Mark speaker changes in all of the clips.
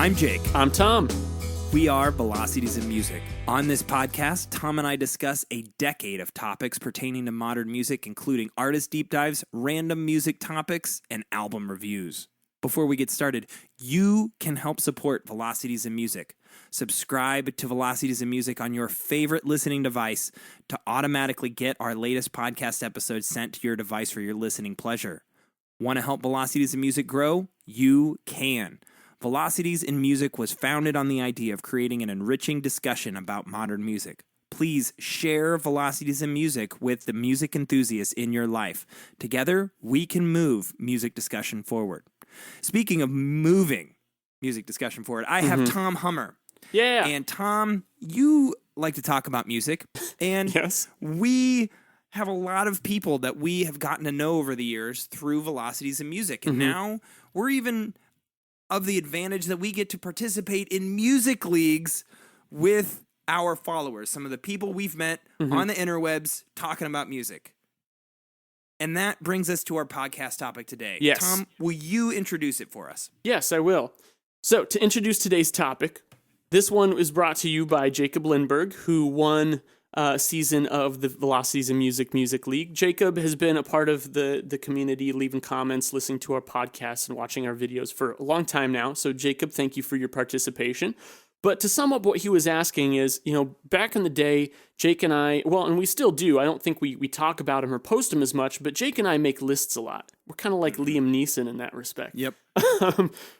Speaker 1: I'm Jake.
Speaker 2: I'm Tom.
Speaker 1: We are Velocities in Music. On this podcast, Tom and I discuss a decade of topics pertaining to modern music, including artist deep dives, random music topics, and album reviews. Before we get started, you can help support Velocities in Music. Subscribe to Velocities in Music on your favorite listening device to automatically get our latest podcast episodes sent to your device for your listening pleasure. Want to help Velocities in Music grow? You can. Velocities in Music was founded on the idea of creating an enriching discussion about modern music. Please share Velocities in Music with the music enthusiasts in your life. Together, we can move music discussion forward. Speaking of moving music discussion forward, I have Tom Hummer.
Speaker 2: Yeah.
Speaker 1: And Tom, you like to talk about music. And
Speaker 2: Yes.
Speaker 1: we have a lot of people that we have gotten to know over the years through Velocities in Music. And now we're even of the advantage that we get to participate in music leagues with our followers, some of the people we've met on the interwebs talking about music. And that brings us to our podcast topic today.
Speaker 2: Yes.
Speaker 1: Tom, will you introduce it for us?
Speaker 2: Yes, I will. So, to introduce today's topic, this one is brought to you by Jacob Lindberg, who won a season of the Velocities in Music Music League. Jacob has been a part of the community, leaving comments, listening to our podcasts, and watching our videos for a long time now. So, Jacob, thank you for your participation. But to sum up what he was asking is, back in the day, Jake and I, and we still do, I don't think we talk about him or post him as much, but Jake and I make lists a lot. We're kind of like Liam Neeson in that respect.
Speaker 1: Yep.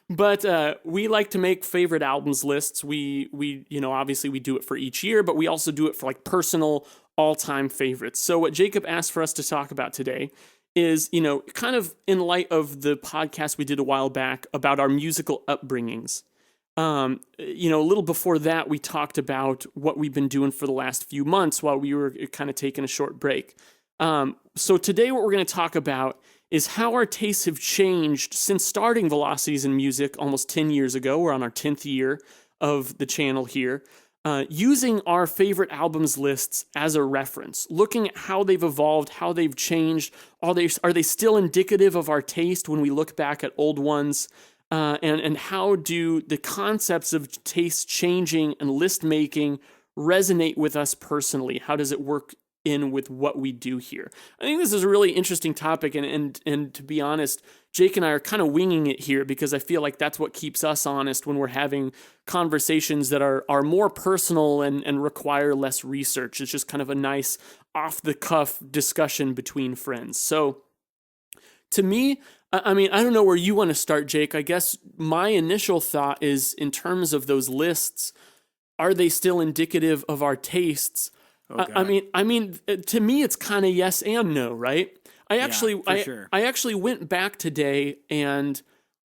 Speaker 2: But we like to make favorite albums lists. We obviously we do it for each year, but we also do it for like personal all-time favorites. So what Jacob asked for us to talk about today is, kind of in light of the podcast we did a while back about our musical upbringings. A little before that, we talked about what we've been doing for the last few months while we were kind of taking a short break. So today what we're going to talk about is how our tastes have changed since starting Velocities in Music almost 10 years ago. We're on our 10th year of the channel here. Using our favorite albums lists as a reference, looking at how they've evolved, how they've changed. Are they still indicative of our taste when we look back at old ones? And how do the concepts of taste changing and list making resonate with us personally? How does it work in with what we do here? I think this is a really interesting topic, and to be honest, Jake and I are kind of winging it here because I feel like that's what keeps us honest when we're having conversations that are more personal and require less research. It's just kind of a nice off-the-cuff discussion between friends. So to me, I don't know where you want to start, Jake. I guess my initial thought is in terms of those lists, are they still indicative of our tastes?
Speaker 1: Okay.
Speaker 2: To me, it's kind of yes and no, right? I actually went back today and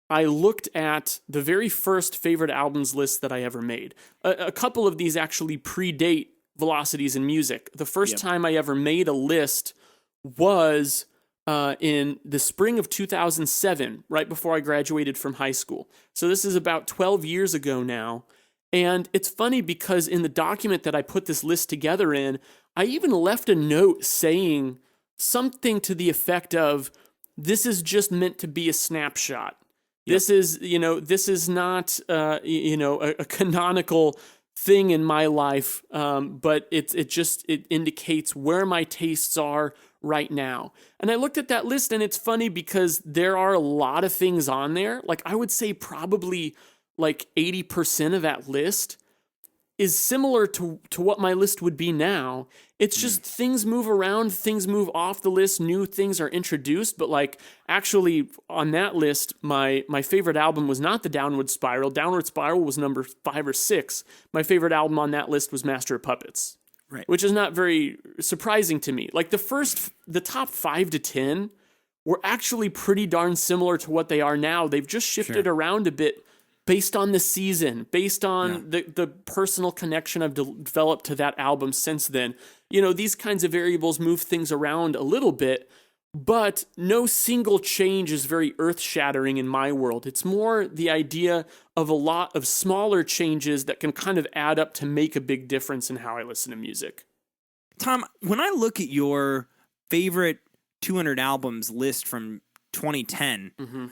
Speaker 2: I looked at the very first favorite albums list that I ever made. A couple of these actually predate Velocities in Music. The first time I ever made a list was in the spring of 2007, right before I graduated from high school. So this is about 12 years ago now. And it's funny because in the document that I put this list together in, I even left a note saying something to the effect of, this is just meant to be a snapshot. Yep. This is not, a canonical thing in my life, but it indicates where my tastes are right now. And I looked at that list, and it's funny because there are a lot of things on there. Like, I would say probably like 80% of that list is similar to what my list would be now. It's just things move around, things move off the list, new things are introduced. But like, actually on that list, my favorite album was not the Downward Spiral. Downward Spiral was number 5 or 6. My favorite album on that list was Master of Puppets.
Speaker 1: Right.
Speaker 2: Which is not very surprising to me. Like the top 5 to 10 were actually pretty darn similar to what they are now. They've just shifted around a bit based on the season, based on the personal connection I've developed to that album since then. These kinds of variables move things around a little bit, but no single change is very earth-shattering in my world. It's more the idea of a lot of smaller changes that can kind of add up to make a big difference in how I listen to music.
Speaker 1: Tom, when I look at your favorite 200 albums list from 2010,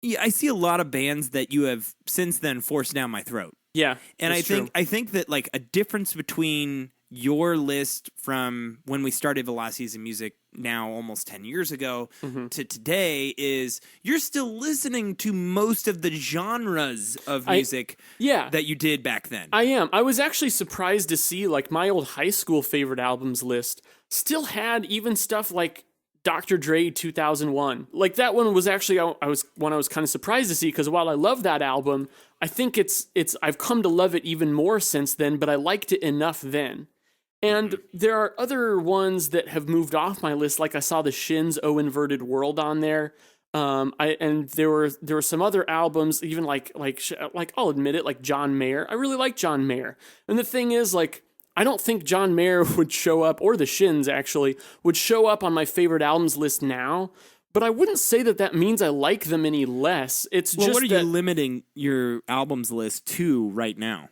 Speaker 1: yeah, I see a lot of bands that you have since then forced down my throat.
Speaker 2: Yeah,
Speaker 1: And
Speaker 2: that's true.
Speaker 1: I think that like a difference between your list from when we started Velocities in Music now almost 10 years ago to today is you're still listening to most of the genres of music that you did back then.
Speaker 2: I am. I was actually surprised to see like my old high school favorite albums list still had even stuff like Dr. Dre 2001. Like that one was actually I was kind of surprised to see, because while I love that album, I think it's I've come to love it even more since then, but I liked it enough then. And there are other ones that have moved off my list, like I saw the Shins "Oh Inverted World" on there. And there were some other albums, even like I'll admit it, like John Mayer. I really like John Mayer. And the thing is, like, I don't think John Mayer would show up, or the Shins actually would show up on my favorite albums list now. But I wouldn't say that means I like them any less. It's just
Speaker 1: what are you limiting your albums list to right now?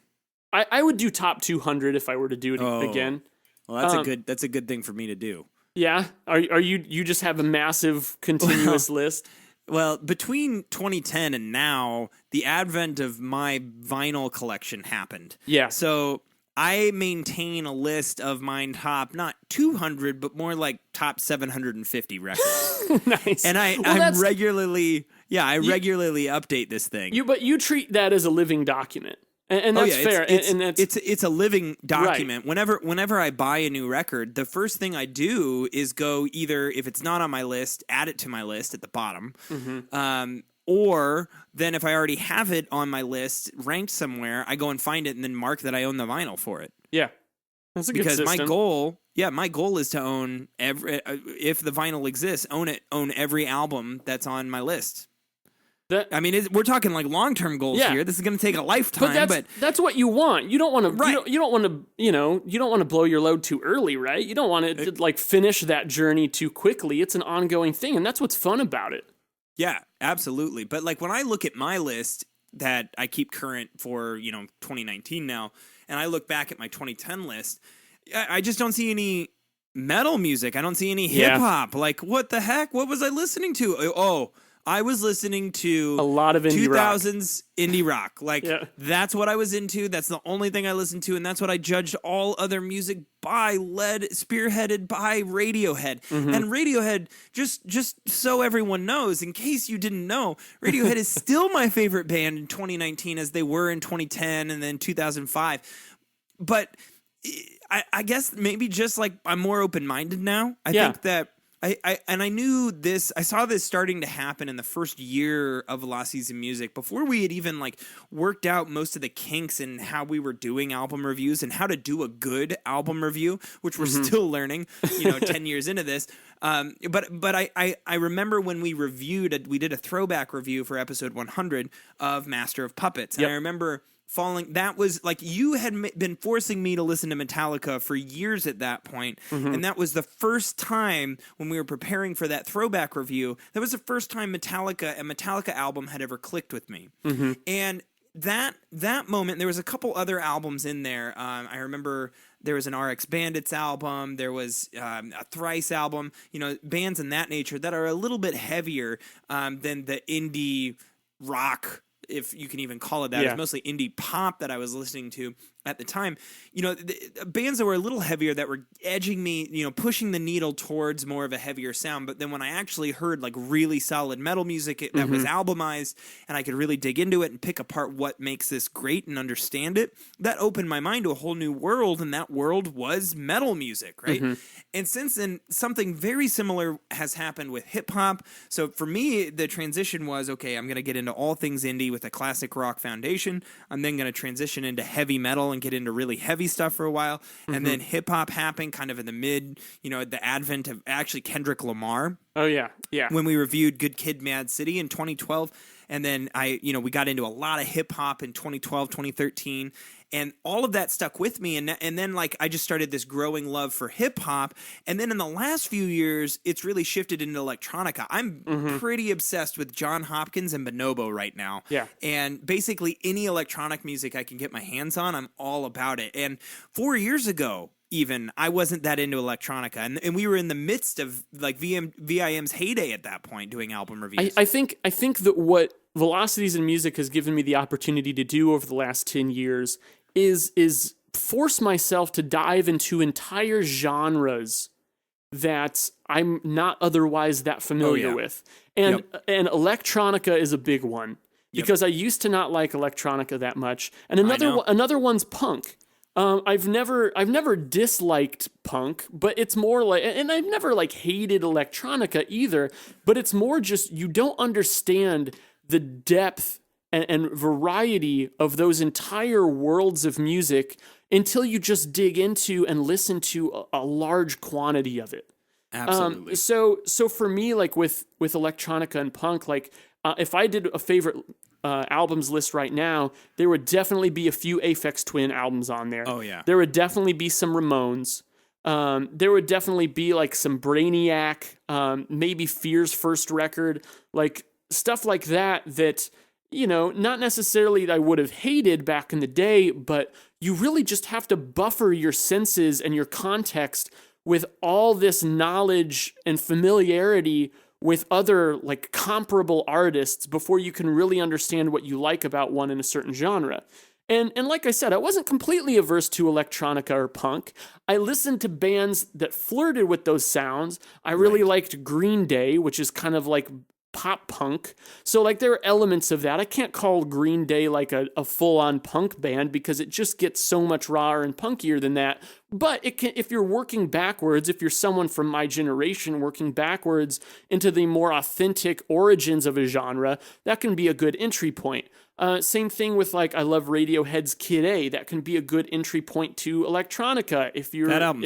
Speaker 2: I would do top 200 if I were to do it again.
Speaker 1: Well, that's a good thing for me to do.
Speaker 2: Yeah, are you just have a massive continuous list?
Speaker 1: Well, between 2010 and now, the advent of my vinyl collection happened.
Speaker 2: Yeah.
Speaker 1: So I maintain a list of mine top not 200, but more like top 750 records.
Speaker 2: Nice.
Speaker 1: And I regularly update this thing.
Speaker 2: But you treat that as a living document. And that's fair.
Speaker 1: It's a living document.
Speaker 2: Right.
Speaker 1: Whenever I buy a new record, the first thing I do is go either, if it's not on my list, add it to my list at the bottom. Or then if I already have it on my list ranked somewhere, I go and find it and then mark that I own the vinyl for it.
Speaker 2: Yeah. That's a good
Speaker 1: because
Speaker 2: system.
Speaker 1: my goal is to own if the vinyl exists, own every album that's on my list. We're talking like long-term goals here. This is going to take a lifetime, but
Speaker 2: that's what you want. You don't want to. Right. You don't want to. You don't want to blow your load too early, right? You don't want to like finish that journey too quickly. It's an ongoing thing, and that's what's fun about it.
Speaker 1: Yeah, absolutely. But like when I look at my list that I keep current for 2019 now, and I look back at my 2010 list, I just don't see any metal music. I don't see any hip hop. Like what the heck? What was I listening to? I was listening to
Speaker 2: a lot of
Speaker 1: 2000s indie rock. Like, that's what I was into. That's the only thing I listened to, and that's what I judged all other music by, spearheaded by Radiohead. And Radiohead, just so everyone knows, in case you didn't know, Radiohead is still my favorite band in 2019 as they were in 2010 and then 2005. But I guess maybe just like I'm more open-minded now. I think that I knew this. I saw this starting to happen in the first year of Velocities in Music before we had even like worked out most of the kinks in how we were doing album reviews and how to do a good album review, which we're still learning. 10 years into this. But I remember when we did a throwback review for episode 100 of Master of Puppets, and I remember. That was like you had been forcing me to listen to Metallica for years at that point, and that was the first time when we were preparing for that throwback review. That was the first time a Metallica album had ever clicked with me, and that moment there was a couple other albums in there. I remember there was an RX Bandits album, there was a Thrice album, bands in that nature that are a little bit heavier than the indie rock, if you can even call it that. It's mostly indie pop that I was listening to at the time. The bands that were a little heavier that were edging me, pushing the needle towards more of a heavier sound. But then when I actually heard like really solid metal music that was albumized and I could really dig into it and pick apart what makes this great and understand it, that opened my mind to a whole new world, and that world was metal music, right? And since then, something very similar has happened with hip hop. So for me, the transition was, okay, I'm going to get into all things indie with a classic rock foundation. I'm then going to transition into heavy metal and get into really heavy stuff for a while. And then hip hop happened kind of in the mid, the advent of actually Kendrick Lamar.
Speaker 2: Oh, yeah. Yeah.
Speaker 1: When we reviewed Good Kid, Mad City in 2012. And then we got into a lot of hip hop in 2012, 2013. And all of that stuck with me. And then like I just started this growing love for hip hop. And then in the last few years, it's really shifted into electronica. I'm pretty obsessed with John Hopkins and Bonobo right now.
Speaker 2: Yeah.
Speaker 1: And basically any electronic music I can get my hands on, I'm all about it. And 4 years ago, even, I wasn't that into electronica, and we were in the midst of like VIM's heyday at that point, doing album reviews.
Speaker 2: I think that what Velocities in Music has given me the opportunity to do over the last 10 years is force myself to dive into entire genres that I'm not otherwise that familiar with. And electronica is a big one because I used to not like electronica that much. And another one's punk. I've never disliked punk, but it's more like, and I've never like hated electronica either, but it's more just you don't understand the depth and variety of those entire worlds of music until you just dig into and listen to a large quantity of it.
Speaker 1: Absolutely.
Speaker 2: So for me, like with electronica and punk, like if I did a favorite albums list right now, there would definitely be a few Aphex Twin albums on there.
Speaker 1: Oh yeah.
Speaker 2: There would definitely be some Ramones. There would definitely be like some Brainiac, maybe Fear's first record, like stuff like that, you know, not necessarily that I would have hated back in the day, but you really just have to buffer your senses and your context with all this knowledge and familiarity with other like comparable artists before you can really understand what you like about one in a certain genre. And like I said, I wasn't completely averse to electronica or punk. I listened to bands that flirted with those sounds. I really liked Green Day, which is kind of like pop punk. So like there are elements of that. I can't call Green Day like a full-on punk band because it just gets so much rawer and punkier than that. But it can, if you're working backwards, if you're someone from my generation working backwards into the more authentic origins of a genre, that can be a good entry point. Same thing with like I love Radiohead's Kid A. That can be a good entry point to electronica if you're not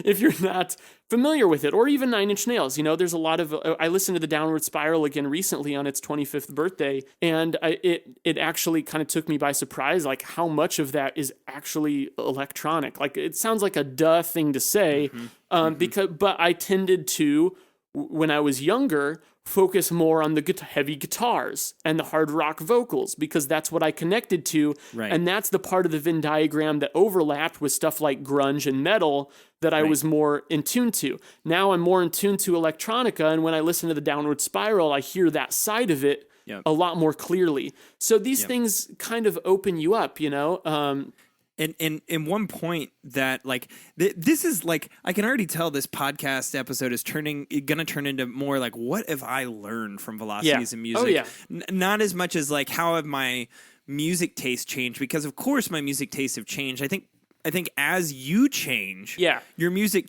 Speaker 2: if you're not familiar with it, or even Nine Inch Nails. You know, there's a lot of I listened to the Downward Spiral again recently on its 25th birthday, and it actually kind of took me by surprise, like how much of that is actually electronic. Like it sounds like a duh thing to say, but I tended to, when I was younger, focus more on the heavy guitars and the hard rock vocals because that's what I connected to. Right. And that's the part of the Venn diagram that overlapped with stuff like grunge and metal that I was more in tune to. Now I'm more in tune to electronica, and when I listen to the Downward Spiral, I hear that side of it a lot more clearly. So these things kind of open you up, you know?
Speaker 1: And one point that like this is like I can already tell this podcast episode is gonna turn into more like what have I learned from Velocities in Music?
Speaker 2: Oh yeah.
Speaker 1: Not as much as like how have my music taste changed, because of course my music tastes have changed. I think as you change, your music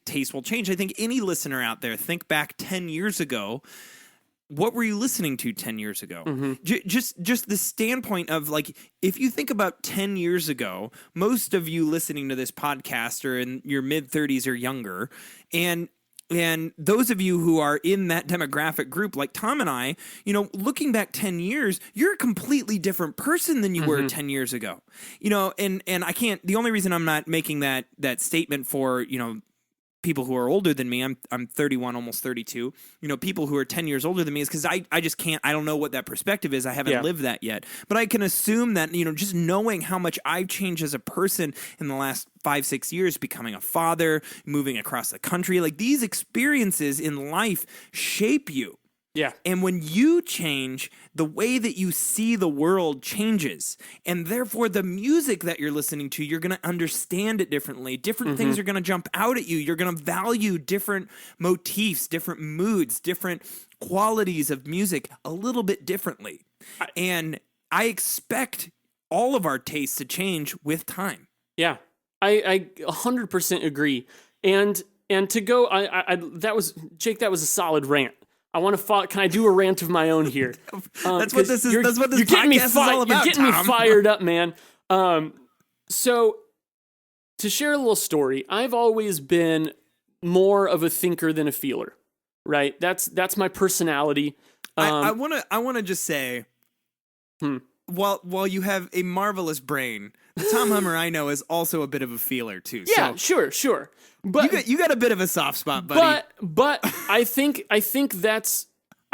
Speaker 1: taste will change. I think any listener out there, think back 10 years ago. What were you listening to 10 years ago? Just the standpoint of like, if you think about 10 years ago, most of you listening to this podcast are in your mid-30s or younger. And those of you who are in that demographic group, like Tom and I, you know, looking back 10 years, you're a completely different person than you were 10 years ago. You know, and I can't, the only reason I'm not making that statement for, you know, people who are older than me, I'm 31, almost 32, you know, people who are 10 years older than me is because I just can't, I don't know what that perspective is. I haven't lived that yet. But I can assume that, you know, just knowing how much I've changed as a person in the last 5-6 years, becoming a father, moving across the country, like these experiences in life shape you.
Speaker 2: Yeah.
Speaker 1: And when you change, the way that you see the world changes. And therefore, the music that you're listening to, you're going to understand it differently. Different things are going to jump out at you. You're going to value different motifs, different moods, different qualities of music a little bit differently. And I expect all of our tastes to change with time.
Speaker 2: Yeah. I 100% agree. And to go, that was a solid rant. I want to. Can I do a rant of my own here?
Speaker 1: That's what this is. That's what this podcast is all about.
Speaker 2: You're getting me fired up, man. So to share a little story, I've always been more of a thinker than a feeler. Right. That's my personality.
Speaker 1: I want to just say, while you have a marvelous brain, the Tom Hummer I know is also a bit of a feeler too.
Speaker 2: Yeah, so sure. But
Speaker 1: you got a bit of a soft spot, buddy.
Speaker 2: But I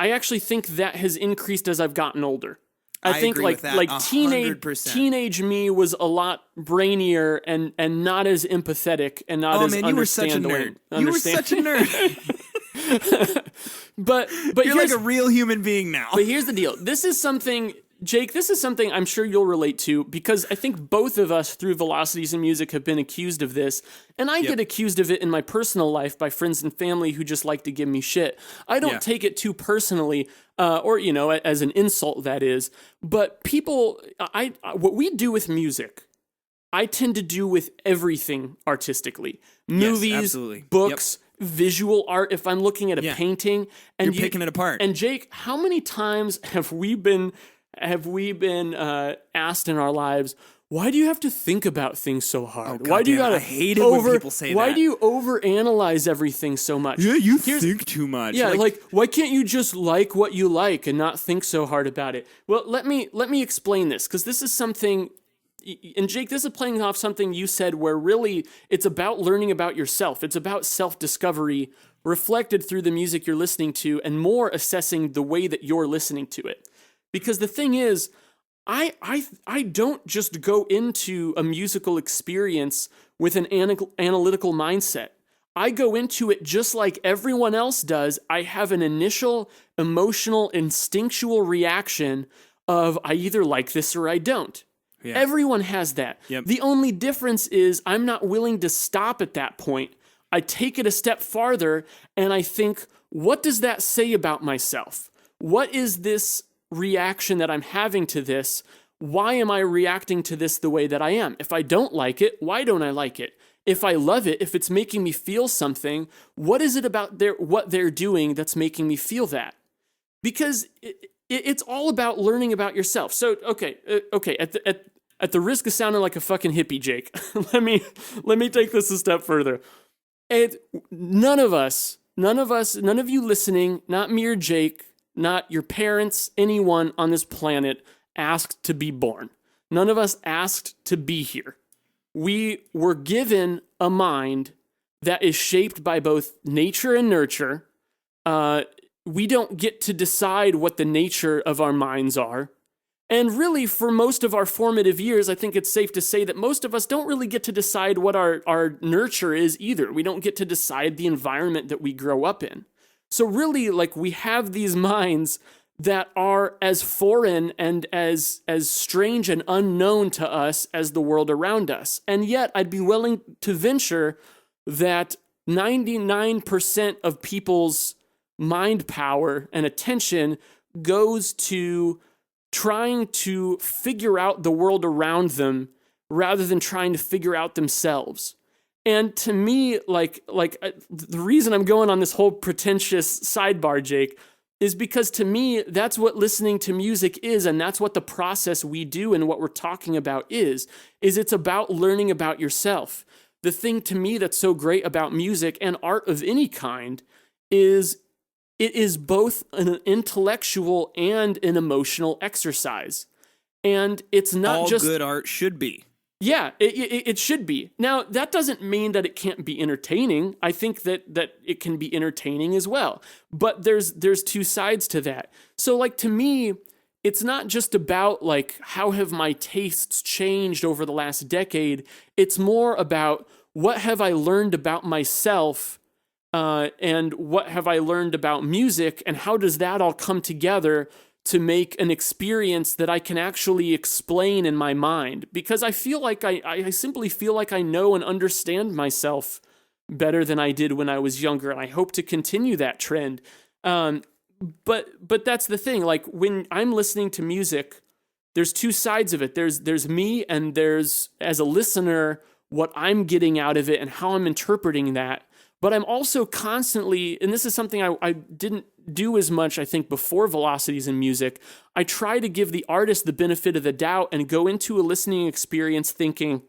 Speaker 2: actually think that has increased as I've gotten older. I think
Speaker 1: agree
Speaker 2: like
Speaker 1: with that
Speaker 2: like
Speaker 1: 100%.
Speaker 2: teenage me was a lot brainier and not as empathetic and not
Speaker 1: Oh
Speaker 2: as
Speaker 1: man, you were such a
Speaker 2: understanding.
Speaker 1: nerd. You were such a nerd.
Speaker 2: But
Speaker 1: You're like a real human being now.
Speaker 2: But here's the deal. This is something, Jake, this is something I'm sure you'll relate to because I think both of us through Velocities in Music have been accused of this. And I get accused of it in my personal life by friends and family who just like to give me shit. I don't take it too personally or, as an insult, that is. But people, what we do with music, I tend to do with everything artistically. Movies, books, visual art, if I'm looking at a painting, and
Speaker 1: you're picking it apart.
Speaker 2: And Jake, how many times have we been asked in our lives, why do you have to think about things so hard? Why do you gotta
Speaker 1: I hate it when people say
Speaker 2: why
Speaker 1: that.
Speaker 2: do you overanalyze everything so much?
Speaker 1: Yeah, you think too much.
Speaker 2: Yeah, like why can't you just like what you like and not think so hard about it? Well, let me explain this, because this is something. And Jake, this is playing off something you said where really it's about learning about yourself. It's about self-discovery reflected through the music you're listening to and more assessing the way that you're listening to it. Because the thing is, I don't just go into a musical experience with an analytical mindset. I go into it just like everyone else does. I have an initial emotional, instinctual reaction of I either like this or I don't. Yeah. Everyone has that. Yep. The only difference is I'm not willing to stop at that point. I take it a step farther and I think, what does that say about myself? What is this reaction that I'm having to this? Why am I reacting to this the way that I am? If I don't like it, why don't I like it? If I love it, if it's making me feel something, what is it about what they're doing that's making me feel that? Because it's all about learning about yourself. So, okay. At the risk of sounding like a fucking hippie, Jake, let me take this a step further. None of you listening, not me or Jake, not your parents, anyone on this planet asked to be born. None of us asked to be here. We were given a mind that is shaped by both nature and nurture. We don't get to decide what the nature of our minds are. And really, for most of our formative years, I think it's safe to say that most of us don't really get to decide what our nurture is either. We don't get to decide the environment that we grow up in. So really, like, we have these minds that are as foreign and as strange and unknown to us as the world around us. And yet, I'd be willing to venture that 99% of people's mind power and attention goes to trying to figure out the world around them rather than trying to figure out themselves. And to me, the reason I'm going on this whole pretentious sidebar, Jake, is because to me, that's what listening to music is, and that's what the process we do and what we're talking about is it's about learning about yourself. The thing to me that's so great about music and art of any kind is it is both an intellectual and an emotional exercise. And it's not
Speaker 1: all
Speaker 2: just...
Speaker 1: good art should be.
Speaker 2: Yeah, it should be. Now, that doesn't mean that it can't be entertaining. I think that it can be entertaining as well. But there's two sides to that. So, like, to me, it's not just about, like, how have my tastes changed over the last decade. It's more about what have I learned about myself and what have I learned about music, and how does that all come together to make an experience that I can actually explain in my mind? Because I feel like I simply feel like I know and understand myself better than I did when I was younger, and I hope to continue that trend. But that's the thing. Like, when I'm listening to music, there's two sides of it. There's me, and there's, as a listener, what I'm getting out of it and how I'm interpreting that. But I'm also constantly, and this is something I didn't do as much, I think, before Velocities in Music, I try to give the artist the benefit of the doubt and go into a listening experience thinking,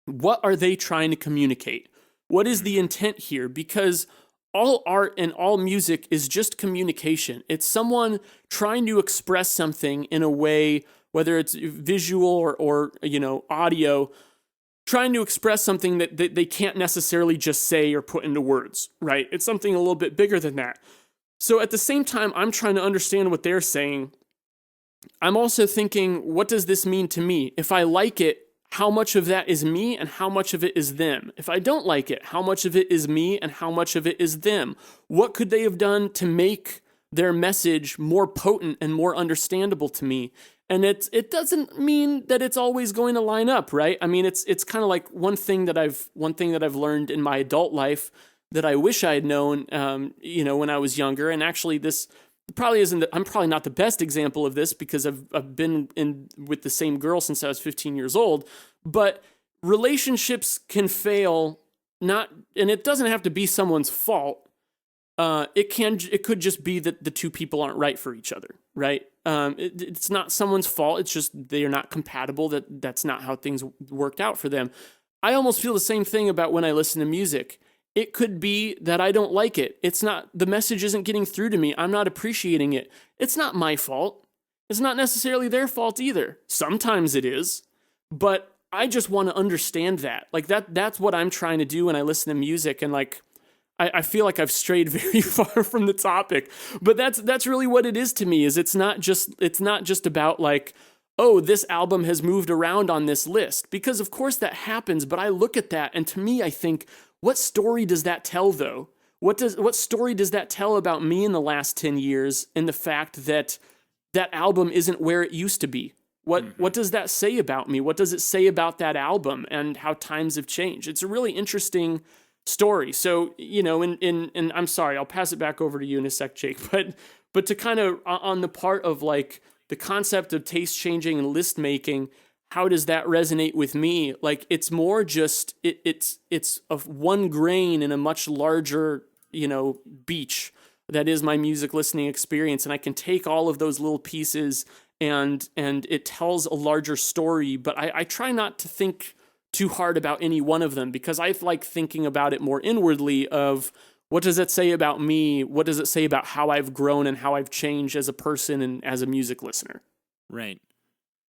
Speaker 2: what are they trying to communicate? What is the intent here? Because all art and all music is just communication. It's someone trying to express something in a way, whether it's visual or audio, trying to express something that they can't necessarily just say or put into words, right? It's something a little bit bigger than that. So at the same time, I'm trying to understand what they're saying. I'm also thinking, what does this mean to me? If I like it, how much of that is me and how much of it is them? If I don't like it, how much of it is me and how much of it is them? What could they have done to make their message more potent and more understandable to me? And it doesn't mean that it's always going to line up, right? I mean, it's kind of like one thing that I've learned in my adult life that I wish I had known, when I was younger. And actually, this probably isn't. I'm probably not the best example of this because I've been in with the same girl since I was 15 years old. But relationships can fail, and it doesn't have to be someone's fault. It could just be that the two people aren't right for each other, right? It's not someone's fault. It's just they're not compatible. That's not how things worked out for them. I almost feel the same thing about when I listen to music. It could be that I don't like it. The message isn't getting through to me. I'm not appreciating it. It's not my fault. It's not necessarily their fault either. Sometimes it is, but I just want to understand that. Like that's what I'm trying to do when I listen to music. And like, I feel like I've strayed very far from the topic, but that's really what it is to me. Is it's not just about like, oh, this album has moved around on this list, because of course that happens. But I look at that, and to me, I think, what story does that tell though? What story does that tell about me in the last 10 years and the fact that that album isn't where it used to be? What does that say about me? What does it say about that album and how times have changed? It's a really interesting story. So, and I'm sorry, I'll pass it back over to you in a sec, Jake, but to kind of on the part of like the concept of taste changing and list making, how does that resonate with me? Like, it's more just, it's of one grain in a much larger, beach that is my music listening experience. And I can take all of those little pieces and it tells a larger story, but I try not to think too hard about any one of them, because I like thinking about it more inwardly of what does it say about me? What does it say about how I've grown and how I've changed as a person and as a music listener?
Speaker 1: Right.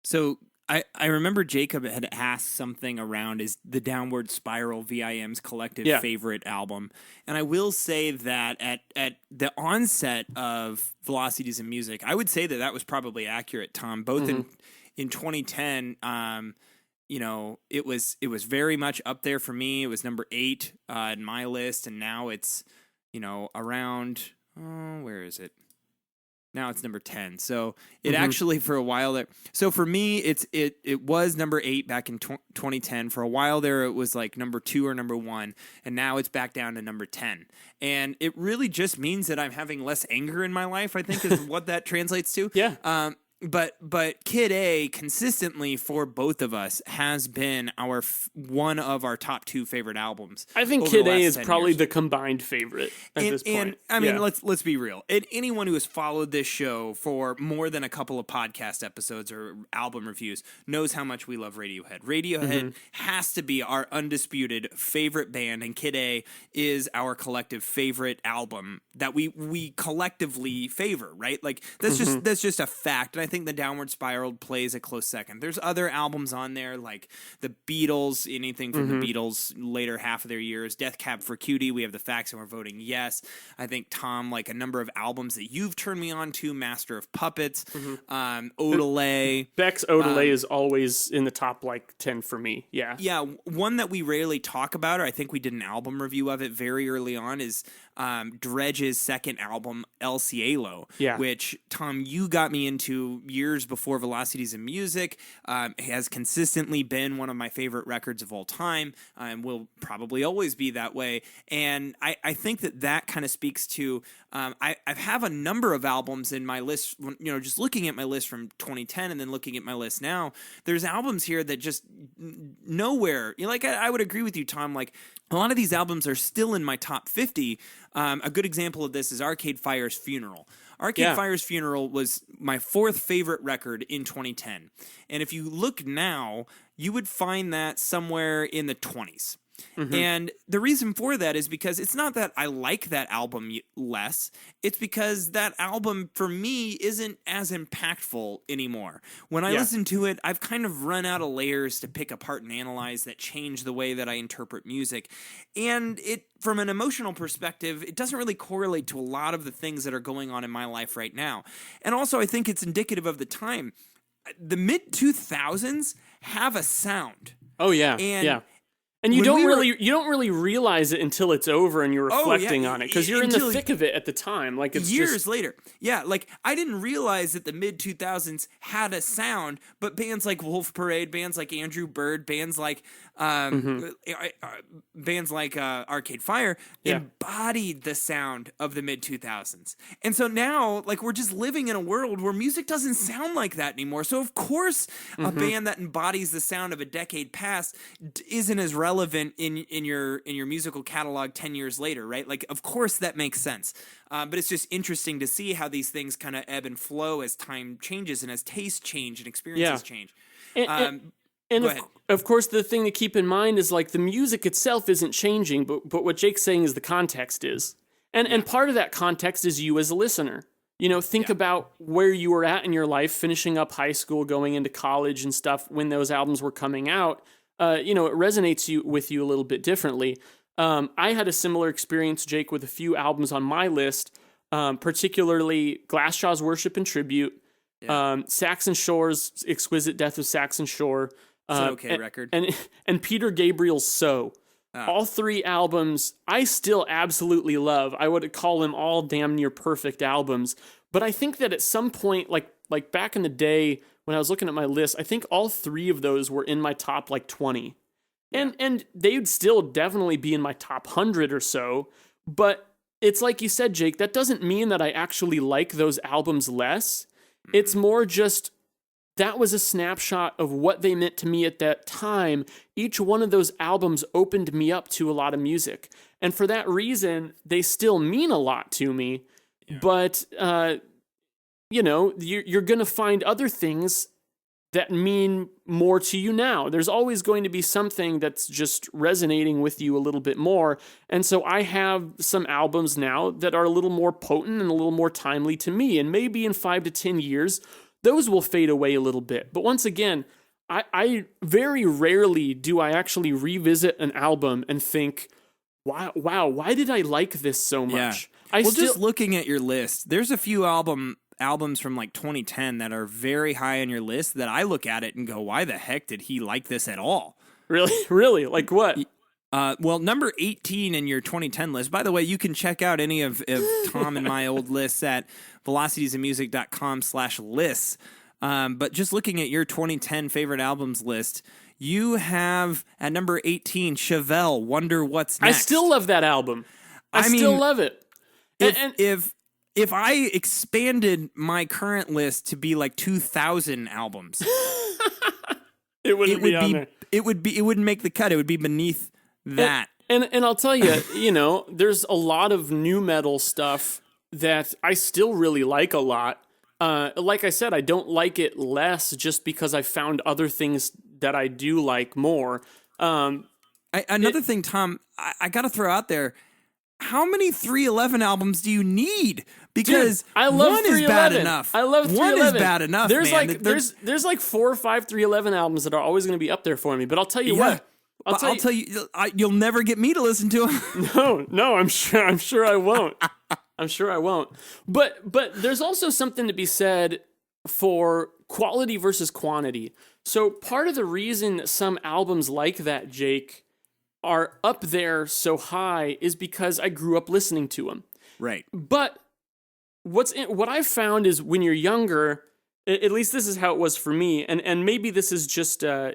Speaker 1: So I remember Jacob had asked something around is the Downward Spiral VIM's collective favorite album. And I will say that at the onset of Velocities in Music, I would say that was probably accurate, Tom, both in 2010, it was very much up there for me. It was number 8 in my list, and now it's, around, where is it? Now it's number 10. So it actually for a while there. So for me, it was number 8 back in 2010. For a while there, it was like number 2 or number 1, and now it's back down to number 10. And it really just means that I'm having less anger in my life, I think, is what that translates to.
Speaker 2: Yeah.
Speaker 1: But Kid A consistently for both of us has been one of our top 2 favorite albums.
Speaker 2: I think Kid A is probably the combined favorite at this point.
Speaker 1: And I mean, let's be real. Anyone who has followed this show for more than a couple of podcast episodes or album reviews knows how much we love Radiohead. Radiohead has to be our undisputed favorite band, and Kid A is our collective favorite album that we collectively favor. Right? Like that's just a fact. And I think the Downward Spiral plays a close second. There's other albums on there like the Beatles, anything from the Beatles later half of their years, Death Cab for Cutie. We have the facts and we're voting yes. I think, Tom, like a number of albums that you've turned me on to, Master of Puppets, Odelay.
Speaker 2: Beck's Odelay is always in the top like 10 for me. Yeah.
Speaker 1: Yeah. One that we rarely talk about, or I think we did an album review of it very early on, is Dredge's second album, El Cielo, which, Tom, you got me into years before Velocities in Music. Has consistently been one of my favorite records of all time, and will probably always be that way. And I think that kind of speaks to, I have a number of albums in my list, just looking at my list from 2010 and then looking at my list now, there's albums here that just nowhere, I would agree with you, Tom, like a lot of these albums are still in my top 50. A good example of this is Arcade Fire's Funeral. Arcade Fire's Funeral was my 4th favorite record in 2010. And if you look now, you would find that somewhere in the 20s. And the reason for that is because it's not that I like that album less. It's because that album, for me, isn't as impactful anymore. When I listen to it, I've kind of run out of layers to pick apart and analyze that change the way that I interpret music. And from an emotional perspective, it doesn't really correlate to a lot of the things that are going on in my life right now. And also, I think it's indicative of the time. The mid-2000s have a sound.
Speaker 2: Oh, yeah. And you don't really realize it until it's over and you're reflecting on it, because you're in the thick of it at the time. Like, it's
Speaker 1: years later. Yeah, like I didn't realize that the mid-2000s had a sound, but bands like Wolf Parade, bands like Andrew Bird, bands like Arcade Fire embodied the sound of the mid-2000s. And so now, like, we're just living in a world where music doesn't sound like that anymore. So of course, a band that embodies the sound of a decade past isn't as relevant in your musical catalog 10 years later, right? Like, of course that makes sense. But it's just interesting to see how these things kind of ebb and flow as time changes and as tastes change and experiences change.
Speaker 2: And of course, the thing to keep in mind is, like, the music itself isn't changing, but what Jake's saying is the context is. And part of that context is you as a listener. You know, think about where you were at in your life, finishing up high school, going into college and stuff when those albums were coming out. It resonates with you a little bit differently. I had a similar experience, Jake, with a few albums on my list, particularly Glasshaw's Worship and Tribute, Saxon Shore's Exquisite Death of Saxon Shore,
Speaker 1: it's an okay record,
Speaker 2: and Peter Gabriel's So. All three albums I still absolutely love. I would call them all damn near perfect albums. But I think that at some point, like back in the day when I was looking at my list, I think all three of those were in my top 20. And they'd still definitely be in my top 100 or so. But it's like you said, Jake, that doesn't mean that I actually like those albums less. It's more just that was a snapshot of what they meant to me at that time. Each one of those albums opened me up to a lot of music. And for that reason, they still mean a lot to me. Yeah. But, you're going to find other things that mean more to you now. There's always going to be something that's just resonating with you a little bit more. And so I have some albums now that are a little more potent and a little more timely to me. And maybe in 5 to 10 years, those will fade away a little bit. But once again, I very rarely do I actually revisit an album and think, wow, why did I like this so much?
Speaker 1: Yeah. Just looking at your list, there's a few albums from like 2010 that are very high on your list that I look at it and go, why the heck did he like this at all?
Speaker 2: Really? Like what?
Speaker 1: Well, number 18 in your 2010 list, by the way, you can check out any of Tom and my old lists at velocitiesinmusic.com/lists. But just looking at your 2010 favorite albums list, you have at number 18, Chevelle, Wonder What's Next.
Speaker 2: I still love that album. I still love it.
Speaker 1: If I expanded my current list to be like 2,000 albums,
Speaker 2: it wouldn't be on there.
Speaker 1: It wouldn't make the cut. It would be beneath that.
Speaker 2: And I'll tell you, there's a lot of new metal stuff that I still really like a lot. Like I said, I don't like it less just because I found other things that I do like more.
Speaker 1: Another thing, Tom, I got to throw out there, how many 311 albums do you need? Because
Speaker 2: dude, I love
Speaker 1: one is bad enough.
Speaker 2: I love 311.
Speaker 1: One is bad enough,
Speaker 2: there's
Speaker 1: man.
Speaker 2: There's like 4 or 5 311 albums that are always going to be up there for me. But I'll tell you what.
Speaker 1: I'll tell you, you'll never get me to listen to them.
Speaker 2: No, I'm sure I won't. I'm sure I won't. But there's also something to be said for quality versus quantity. So part of the reason that some albums like that, Jake, are up there so high is because I grew up listening to them.
Speaker 1: Right.
Speaker 2: But what I've found is when you're younger, at least this is how it was for me, and maybe this is just, I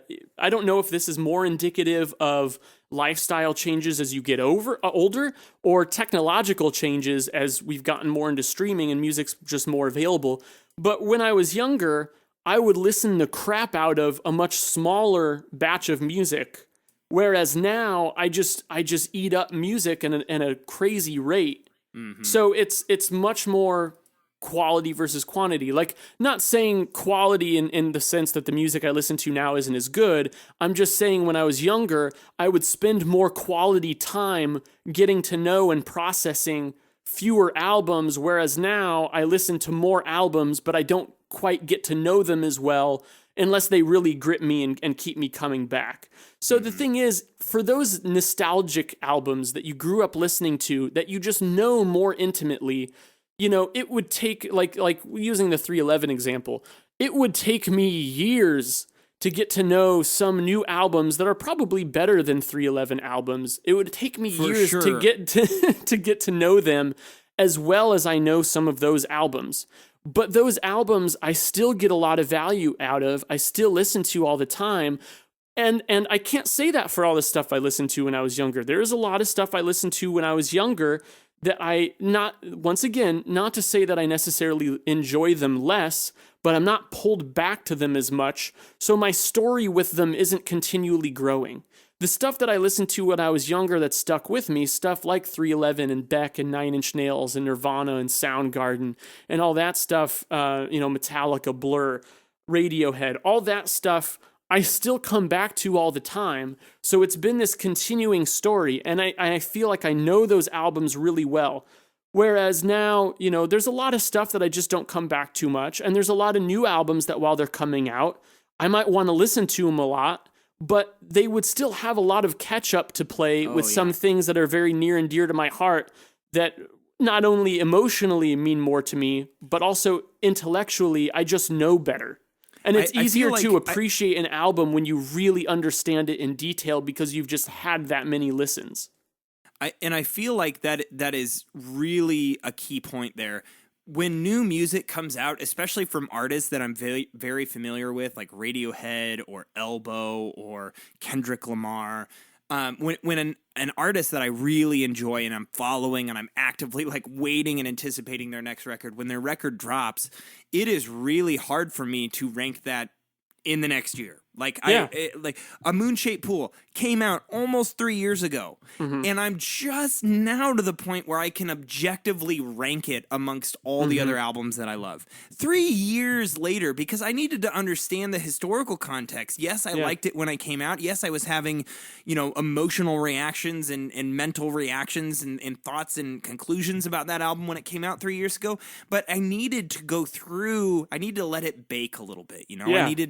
Speaker 2: don't know if this is more indicative of lifestyle changes as you get older, or technological changes as we've gotten more into streaming and music's just more available. But when I was younger, I would listen the crap out of a much smaller batch of music, whereas now I just eat up music in a crazy rate. Mm-hmm. So it's much more quality versus quantity. Like, not saying quality in the sense that the music I listen to now isn't as good. I'm just saying when I was younger, I would spend more quality time getting to know and processing fewer albums, whereas now I listen to more albums, but I don't quite get to know them as well unless they really grip me and keep me coming back. So the thing is, for those nostalgic albums that you grew up listening to, that you just know more intimately, it would take, like using the 311 example, it would take me years to get to know some new albums that are probably better than 311 albums. It would take me years to get to get to know them as well as I know some of those albums. But those albums I still get a lot of value out of. I still listen to all the time. And I can't say that for all the stuff I listened to when I was younger. There is a lot of stuff I listened to when I was younger that not to say that I necessarily enjoy them less, but I'm not pulled back to them as much. So my story with them isn't continually growing. The stuff that I listened to when I was younger that stuck with me, stuff like 311 and Beck and Nine Inch Nails and Nirvana and Soundgarden and all that stuff, Metallica, Blur, Radiohead, all that stuff, I still come back to all the time. So it's been this continuing story, and I feel like I know those albums really well. Whereas now, there's a lot of stuff that I just don't come back to much, and there's a lot of new albums that while they're coming out, I might want to listen to them a lot, but they would still have a lot of catch-up to play with some things that are very near and dear to my heart that not only emotionally mean more to me, but also intellectually, I just know better. And it's easier to appreciate an album when you really understand it in detail because you've just had that many listens.
Speaker 1: I feel like that is really a key point there. When new music comes out, especially from artists that I'm very, very familiar with, like Radiohead or Elbow or Kendrick Lamar, when an artist that I really enjoy and I'm following and I'm actively like waiting and anticipating their next record, when their record drops, it is really hard for me to rank that in the next year. Like like A Moon-Shaped Pool came out almost 3 years ago, and I'm just now to the point where I can objectively rank it amongst all the other albums that I love. 3 years later, because I needed to understand the historical context. Yes, I liked it when I came out. Yes, I was having, emotional reactions and mental reactions and thoughts and conclusions about that album when it came out 3 years ago. But I needed to go through. I needed to let it bake a little bit.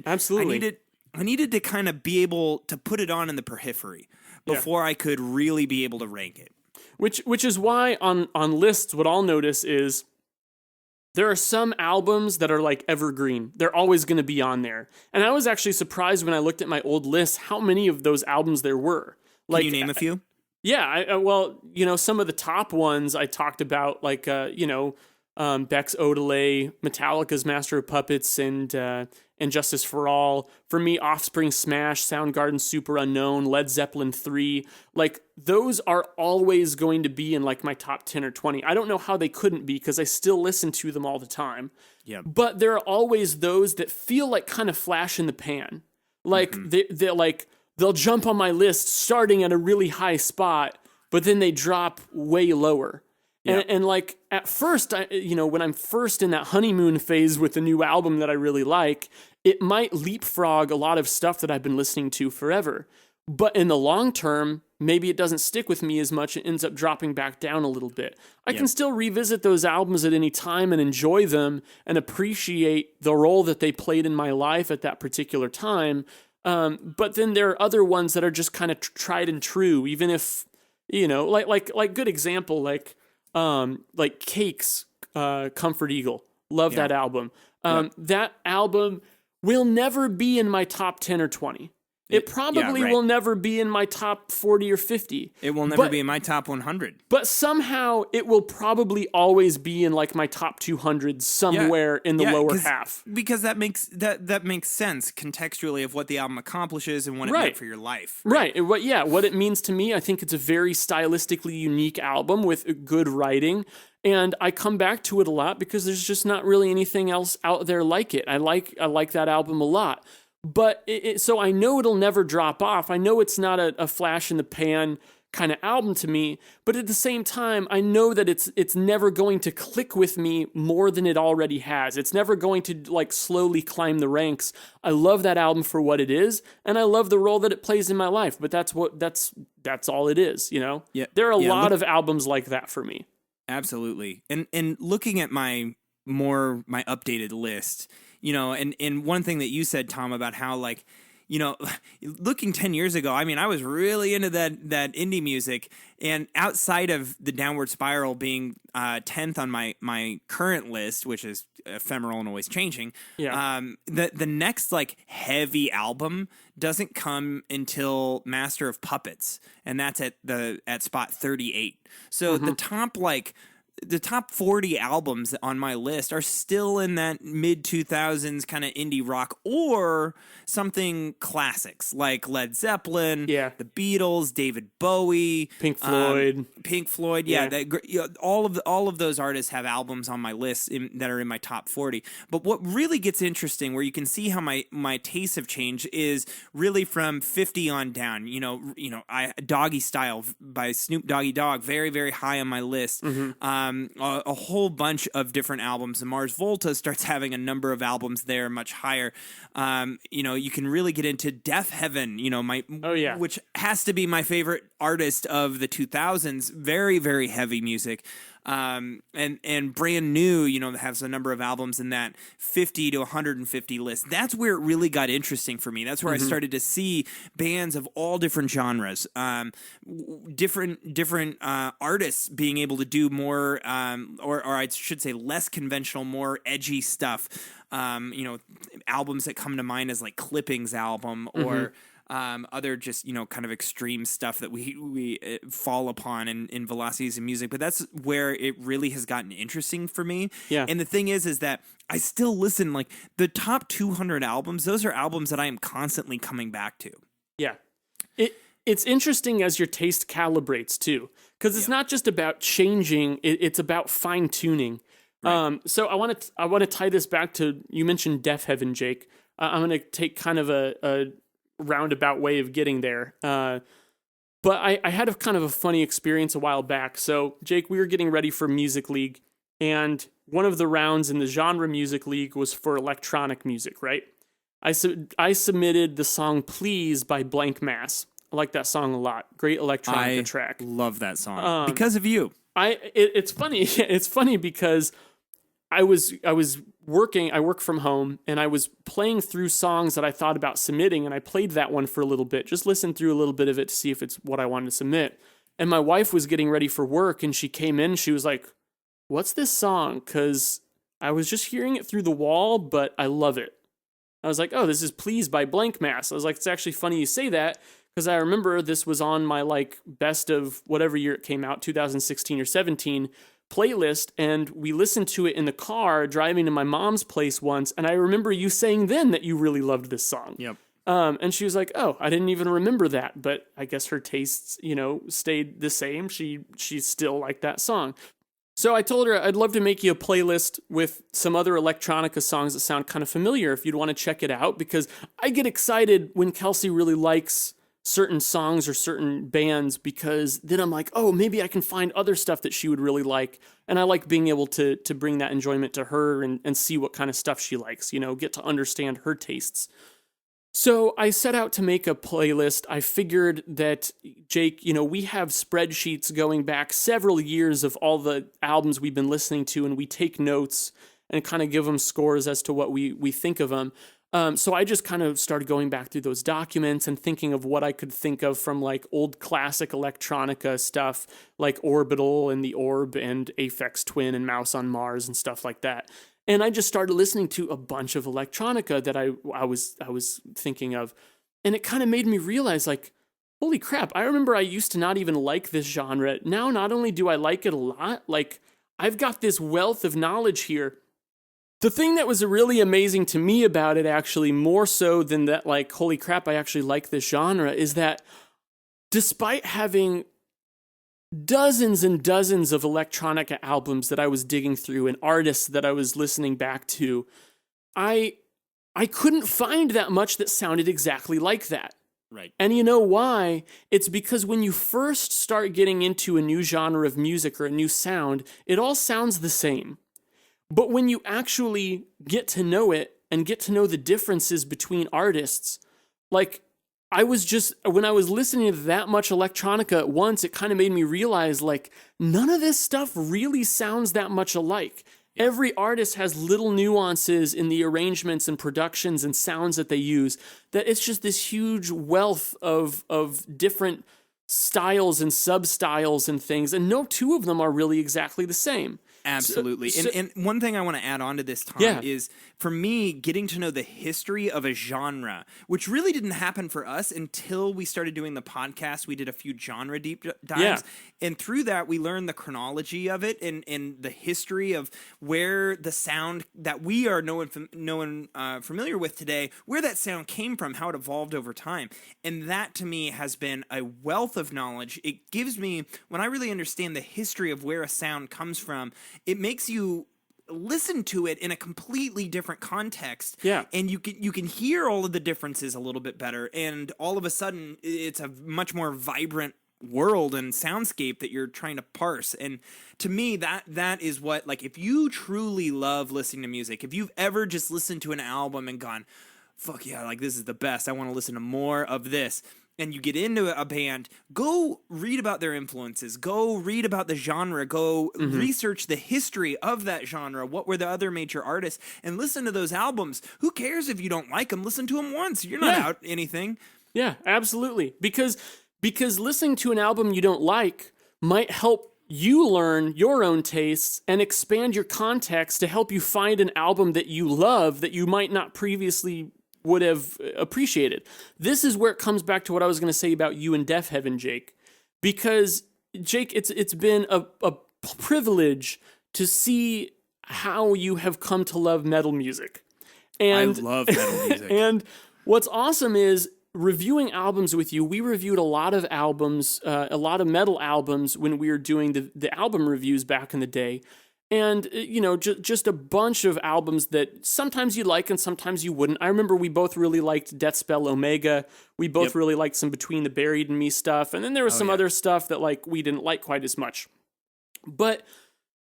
Speaker 2: Absolutely.
Speaker 1: I needed to kind of be able to put it on in the periphery before I could really be able to rank it.
Speaker 2: Which is why on lists, what I'll notice is there are some albums that are like evergreen. They're always going to be on there. And I was actually surprised when I looked at my old list how many of those albums there were. Like,
Speaker 1: can you name a few?
Speaker 2: Yeah, some of the top ones I talked about, like Beck's Odelay, Metallica's Master of Puppets, and Justice for All. For me, Offspring Smash, Soundgarden Super Unknown, Led Zeppelin 3. Like, those are always going to be in like my top 10 or 20. I don't know how they couldn't be because I still listen to them all the time. Yeah. But there are always those that feel like kind of flash in the pan. Like they'll jump on my list starting at a really high spot, but then they drop way lower. Yeah. And like at first, when I'm first in that honeymoon phase with a new album that I really like, it might leapfrog a lot of stuff that I've been listening to forever. But in the long term, maybe it doesn't stick with me as much. It ends up dropping back down a little bit. I can still revisit those albums at any time and enjoy them and appreciate the role that they played in my life at that particular time. But then there are other ones that are just kind of tried and true, even if, like good example, like Cake's Comfort Eagle. Love that album. That album will never be in my top 10 or 20. It probably will never be in my top 40 or 50.
Speaker 1: It will never be in my top 100.
Speaker 2: But somehow it will probably always be in like my top 200 somewhere in the lower half.
Speaker 1: Because that makes sense contextually of what the album accomplishes and what it meant for your life.
Speaker 2: Right. What it means to me, I think it's a very stylistically unique album with good writing. And I come back to it a lot because there's just not really anything else out there like it. I like that album a lot. But so I know it'll never drop off. I know it's not a flash in the pan kind of album to me, but at the same time, I know that it's never going to click with me more than it already has. It's never going to like slowly climb the ranks. I love that album for what it is, and I love the role that it plays in my life, but that's all it is, you know?
Speaker 1: Yeah.
Speaker 2: There are a lot of albums like that for me.
Speaker 1: Absolutely. And looking at my updated list, you know, and one thing that you said, Tom, about how, like, you know, looking 10 years ago, I mean, I was really into that indie music, and outside of the Downward Spiral being 10th on my current list, which is ephemeral and always changing, the next like heavy album doesn't come until Master of Puppets, and that's at spot 38. So the top 40 albums on my list are still in that mid 2000s kind of indie rock, or something classics like Led Zeppelin, the Beatles, David Bowie,
Speaker 2: Pink Floyd.
Speaker 1: All of those artists have albums on my list that are in my top 40. But what really gets interesting, where you can see how my tastes have changed, is really from 50 on down. You know, Doggy Style by Snoop Doggy Dogg, very, very high on my list. A whole bunch of different albums. And Mars Volta starts having a number of albums there much higher. You know, you can really get into Deaf Heaven, you know, which has to be my favorite artist of the 2000s. Very, very heavy music. And Brand New, you know, has a number of albums in that 50 to 150 list. That's where it really got interesting for me. That's where I started to see bands of all different genres, different artists being able to do more, or I should say less conventional, more edgy stuff. You know, albums that come to mind as like Clipping's album, or other just, you know, kind of extreme stuff that we fall upon in Velocities in Music. But that's where it really has gotten interesting for me. Yeah. And the thing is that I still listen, like the top 200 albums, those are albums that I am constantly coming back to. Yeah.
Speaker 2: It's interesting as your taste calibrates too, because it's not just about changing, it's about fine tuning. Right. So I want to tie this back to, you mentioned Deaf Heaven, Jake. I'm going to take kind of a roundabout way of getting there. But I had a kind of a funny experience a while back. So, Jake, we were getting ready for Music League, and one of the rounds in the genre Music League was for electronic music, right? I submitted the song Please by Blank Mass. I like that song a lot. Great electronica track.
Speaker 1: I love that song. Because of you.
Speaker 2: It's funny. It's funny because I work from home, and I was playing through songs that I thought about submitting, and I played that one for a little bit, just listened through a little bit of it to see if it's what I wanted to submit. And my wife was getting ready for work, and she came in, she was like, "What's this song?" Because I was just hearing it through the wall, but I love it. I was like, "Oh, this is Please by Blank Mass." I was like, "It's actually funny you say that, because I remember this was on my like best of whatever year it came out, 2016 or 17, playlist, and we listened to it in the car driving to my mom's place once, and I remember you saying then that you really loved this song."
Speaker 1: Yep.
Speaker 2: And she was like, "Oh, I didn't even remember that," but I guess her tastes, you know, stayed the same. She still liked that song. So I told her I'd love to make you a playlist with some other electronica songs that sound kind of familiar if you'd want to check it out, because I get excited when Kelsey really likes certain songs or certain bands, because then I'm like, oh, maybe I can find other stuff that she would really like. And I like being able to bring that enjoyment to her and see what kind of stuff she likes, you know, get to understand her tastes. So I set out to make a playlist. I figured that, Jake, you know, we have spreadsheets going back several years of all the albums we've been listening to, and we take notes and kind of give them scores as to what we think of them. So I just kind of started going back through those documents and thinking of what I could think of from like old classic electronica stuff like Orbital and The Orb and Aphex Twin and Mouse on Mars and stuff like that. And I just started listening to a bunch of electronica that I was thinking of. And it kind of made me realize, like, holy crap, I remember I used to not even like this genre. Now, not only do I like it a lot, like, I've got this wealth of knowledge here. The thing that was really amazing to me about it, actually, more so than that, like, holy crap, I actually like this genre, is that despite having dozens and dozens of electronica albums that I was digging through and artists that I was listening back to, I couldn't find that much that sounded exactly like that.
Speaker 1: Right.
Speaker 2: And you know why? It's because when you first start getting into a new genre of music or a new sound, it all sounds the same. But when you actually get to know it and get to know the differences between artists, like when I was listening to that much electronica at once, it kind of made me realize like none of this stuff really sounds that much alike. Every artist has little nuances in the arrangements and productions and sounds that they use, that it's just this huge wealth of different styles and sub-styles and things, and no two of them are really exactly the same.
Speaker 1: Absolutely. And one thing I want to add on to this, Tom, is for me, getting to know the history of a genre, which really didn't happen for us until we started doing the podcast. We did a few genre deep dives.
Speaker 2: Yeah.
Speaker 1: And through that, we learned the chronology of it and the history of where the sound that we are familiar with today, where that sound came from, how it evolved over time. And that, to me, has been a wealth of knowledge. It gives me, when I really understand the history of where a sound comes from, it makes you listen to it in a completely different context.
Speaker 2: Yeah.
Speaker 1: And you can hear all of the differences a little bit better. And all of a sudden, it's a much more vibrant world and soundscape that you're trying to parse. And to me, that is what, like, if you truly love listening to music, if you've ever just listened to an album and gone, fuck yeah, like this is the best, I want to listen to more of this, and you get into a band, go read about their influences, go read about the genre, go research the history of that genre, what were the other major artists, and listen to those albums. Who cares if you don't like them? Listen to them once. You're not out anything.
Speaker 2: Yeah, absolutely. Because listening to an album you don't like might help you learn your own tastes and expand your context to help you find an album that you love that you might not previously would have appreciated. This is where it comes back to what I was going to say about you and Deaf Heaven, Jake. Because, Jake, it's been a privilege to see how you have come to love metal music. And
Speaker 1: I love metal music.
Speaker 2: And what's awesome is reviewing albums with you. We reviewed a lot of albums, a lot of metal albums when we were doing the album reviews back in the day. And, just a bunch of albums that sometimes you like and sometimes you wouldn't. I remember we both really liked Deathspell Omega. We both really liked some Between the Buried and Me stuff. And then there was some other stuff that, like, we didn't like quite as much. But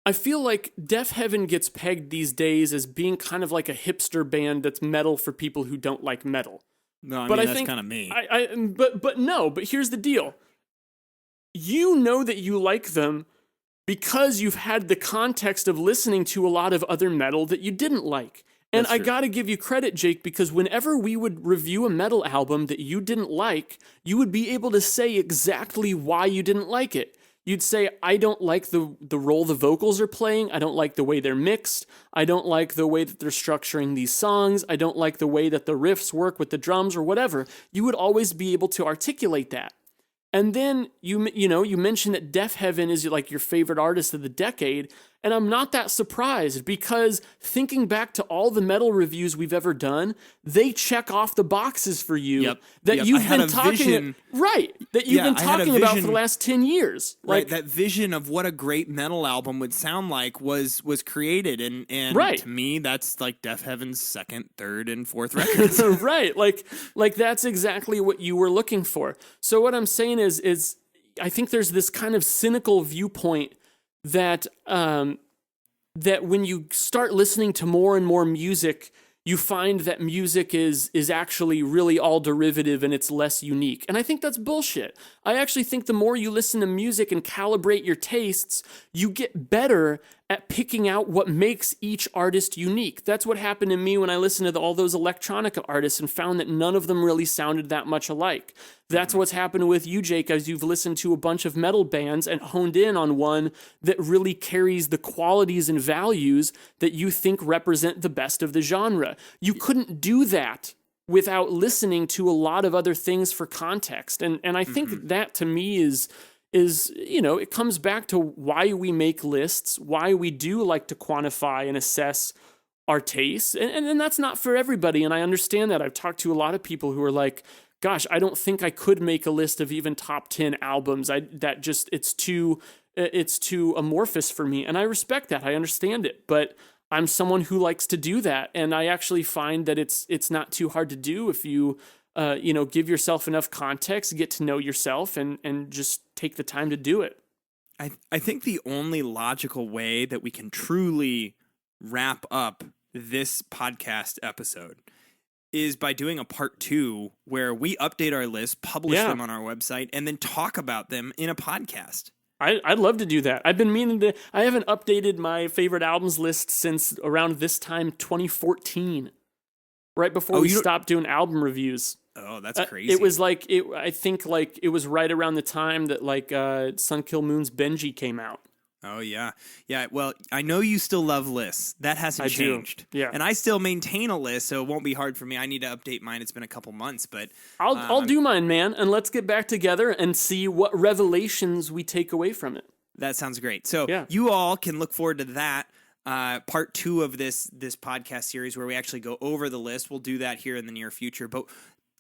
Speaker 2: I feel like Deaf Heaven gets pegged these days as being kind of like a hipster band that's metal for people who don't like metal.
Speaker 1: No,
Speaker 2: but
Speaker 1: that's kind of me.
Speaker 2: But here's the deal. You know that you like them because you've had the context of listening to a lot of other metal that you didn't like. And I gotta give you credit, Jake, because whenever we would review a metal album that you didn't like, you would be able to say exactly why you didn't like it. You'd say, I don't like the role the vocals are playing. I don't like the way they're mixed. I don't like the way that they're structuring these songs. I don't like the way that the riffs work with the drums or whatever. You would always be able to articulate that. And then you mentioned that Deaf Heaven is like your favorite artist of the decade, and I'm not that surprised because thinking back to all the metal reviews we've ever done, they check off the boxes for you that you've been talking about for the last 10 years.
Speaker 1: Like that vision of what a great metal album would sound like was created, and to me that's like Deaf Heaven's second, third, and fourth records.
Speaker 2: Right, like that's exactly what you were looking for. So what I'm saying is I think there's this kind of cynical viewpoint that that when you start listening to more and more music, you find that music is actually really all derivative and it's less unique. And I think that's bullshit. I actually think the more you listen to music and calibrate your tastes, you get better at picking out what makes each artist unique. That's what happened to me when I listened to all those electronica artists and found that none of them really sounded that much alike. That's what's happened with you, Jake, as you've listened to a bunch of metal bands and honed in on one that really carries the qualities and values that you think represent the best of the genre. You couldn't do that without listening to a lot of other things for context. And I think that to me is it comes back to why we make lists, why we do like to quantify and assess our tastes. And that's not for everybody. And I understand that. I've talked to a lot of people who are like, gosh, I don't think I could make a list of even top 10 albums. It's too amorphous for me. And I respect that. I understand it. But I'm someone who likes to do that. And I actually find that it's not too hard to do if you give yourself enough context, get to know yourself, and just take the time to do it.
Speaker 1: I think the only logical way that we can truly wrap up this podcast episode is by doing a part 2 where we update our list, publish them on our website, and then talk about them in a podcast.
Speaker 2: I'd love to do that. I've been meaning to. I haven't updated my favorite albums list since around this time, 2014, right before we stopped doing album reviews.
Speaker 1: Oh, that's crazy.
Speaker 2: It was like I think like it was right around the time that like Sun Kil Moon's Benji came out.
Speaker 1: Oh yeah. Well, I know you still love lists. That hasn't changed.
Speaker 2: Do. Yeah.
Speaker 1: And I still maintain a list, so it won't be hard for me. I need to update mine. It's been a couple months, but
Speaker 2: I'll do mine, man, and let's get back together and see what revelations we take away from it.
Speaker 1: That sounds great. So you all can look forward to that. Part 2 of this podcast series where we actually go over the list. We'll do that here in the near future. But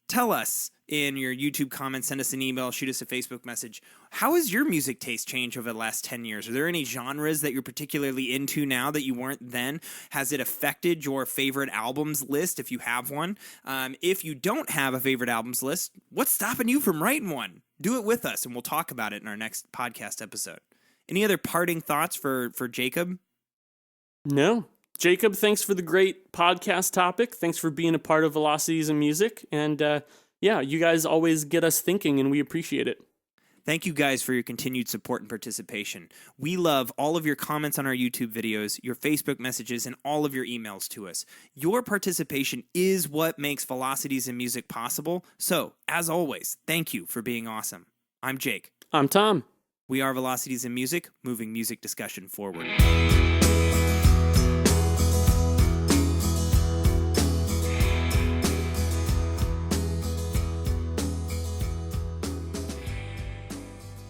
Speaker 1: tell us in your YouTube comments, send us an email, shoot us a Facebook message. How has your music taste changed over the last 10 years? Are there any genres that you're particularly into now that you weren't then? Has it affected your favorite albums list if you have one? If you don't have a favorite albums list, what's stopping you from writing one? Do it with us and we'll talk about it in our next podcast episode. Any other parting thoughts for Jacob?
Speaker 2: No. Jacob, thanks for the great podcast topic. Thanks for being a part of Velocities in Music. And you guys always get us thinking, and we appreciate it.
Speaker 1: Thank you guys for your continued support and participation. We love all of your comments on our YouTube videos, your Facebook messages, and all of your emails to us. Your participation is what makes Velocities in Music possible. So, as always, thank you for being awesome. I'm Jake.
Speaker 2: I'm Tom.
Speaker 1: We are Velocities in Music, moving music discussion forward.